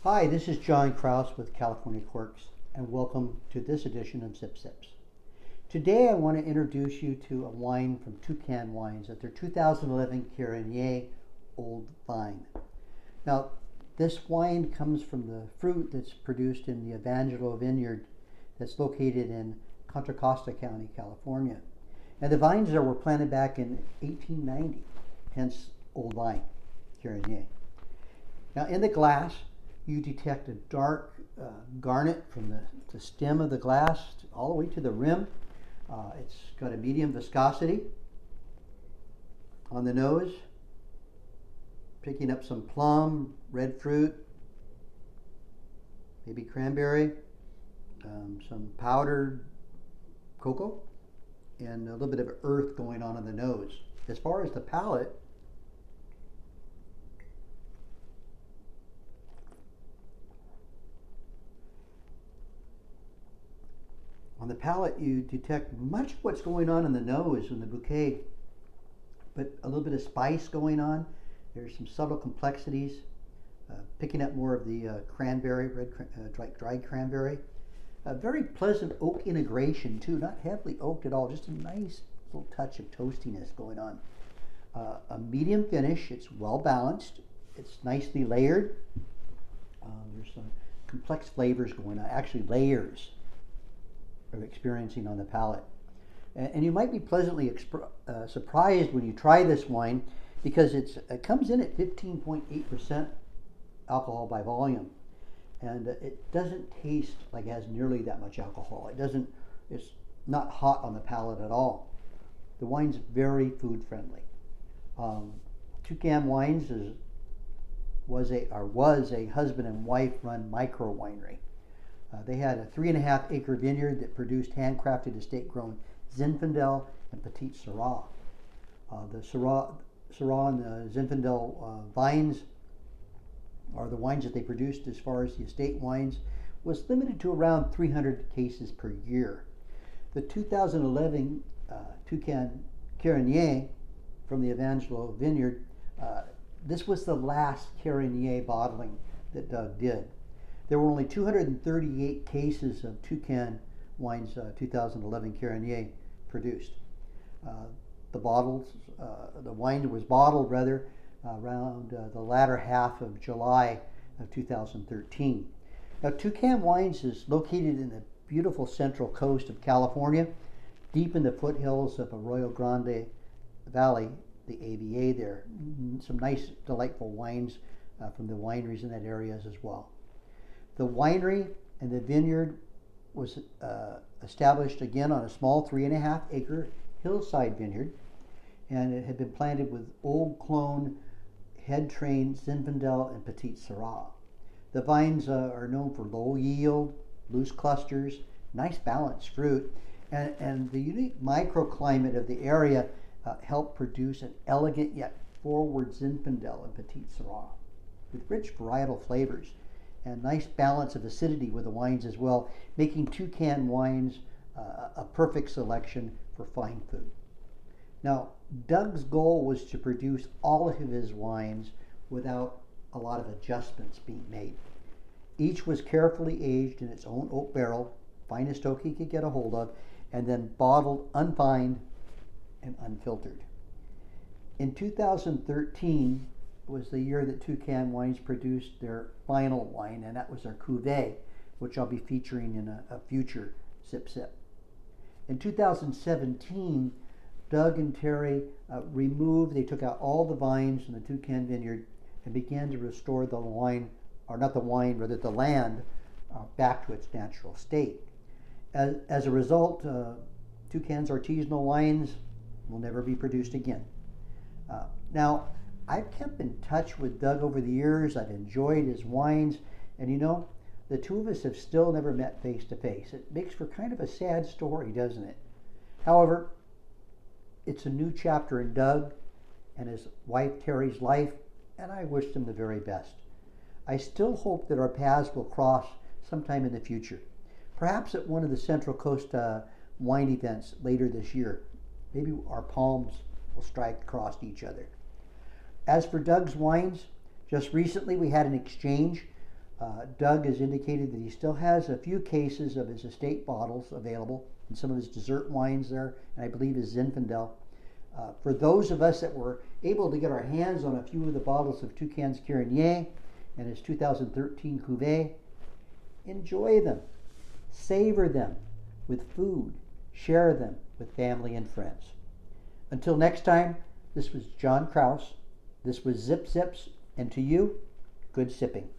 Hi, this is John Kraus with California Quirks, and welcome to this edition of Zip Sips. Today I want to introduce you to a wine from Toucan Wines at their 2011 Carignane Old Vine. Now, this wine comes from the fruit that's produced in the Evangelho Vineyard that's located in Contra Costa County, California. And the vines there were planted back in 1890, hence Old Vine, Carignane. Now, in the glass, you detect a dark garnet from the stem of the glass all the way to the rim. It's got a medium viscosity. On the nose, picking up some plum, red fruit, maybe cranberry, some powdered cocoa, and a little bit of earth going on the nose. As far as the palate, you detect much of what's going on in the nose in the bouquet, but a little bit of spice going on. There's some subtle complexities, picking up more of the cranberry, dried cranberry. A very pleasant oak integration too, not heavily oaked at all, just a nice little touch of toastiness going on. A medium finish, it's well balanced, it's nicely layered. There's some complex flavors going on, actually layers of experiencing on the palate. And you might be pleasantly surprised when you try this wine because it comes in at 15.8% alcohol by volume. And it doesn't taste like it has nearly that much alcohol. It's not hot on the palate at all. The wine's very food friendly. Toucan Wines was a husband and wife run micro winery. They had a 3.5 acre vineyard that produced handcrafted estate grown Zinfandel and Petite Sirah. The Syrah and the Zinfandel vines are the wines that they produced as far as the estate wines, was limited to around 300 cases per year. The 2011 Toucan Carignane from the Evangelho Vineyard, this was the last Carignane bottling that Doug did. There were only 238 cases of Toucan Wines 2011 Carignane produced. The wine was bottled around the latter half of July of 2013. Now, Toucan Wines is located in the beautiful central coast of California, deep in the foothills of Arroyo Grande Valley, the AVA there. Some nice, delightful wines from the wineries in that area as well. The winery and the vineyard was established again on a small 3.5 acre hillside vineyard, and it had been planted with old clone head trained Zinfandel and Petite Sirah. The vines are known for low yield, loose clusters, nice balanced fruit, and the unique microclimate of the area helped produce an elegant yet forward Zinfandel and Petite Sirah with rich varietal flavors and nice balance of acidity with the wines as well, making Toucan Wines a perfect selection for fine food. Now, Doug's goal was to produce all of his wines without a lot of adjustments being made. Each was carefully aged in its own oak barrel, finest oak he could get a hold of, and then bottled unfined and unfiltered. In 2013 was the year that Toucan Wines produced their final wine, and that was their Cuvée, which I'll be featuring in a future Sip Sip. In 2017, Doug and Terry they took out all the vines in the Toucan Vineyard and began to restore the land back to its natural state. As a result, Toucan's artisanal wines will never be produced again. Now, I've kept in touch with Doug over the years. I've enjoyed his wines, and the two of us have still never met face to face. It makes for kind of a sad story, doesn't it? However, it's a new chapter in Doug and his wife Terry's life, and I wish them the very best. I still hope that our paths will cross sometime in the future, perhaps at one of the Central Coast wine events later this year. Maybe our palms will strike across each other. As for Doug's wines, just recently we had an exchange. Doug has indicated that he still has a few cases of his estate bottles available and some of his dessert wines there, and I believe his Zinfandel. For those of us that were able to get our hands on a few of the bottles of Toucan's Carignane and his 2013 Cuvée, enjoy them, savor them with food, share them with family and friends. Until next time, this was John Krause. This was Zip Zips, and to you, good sipping.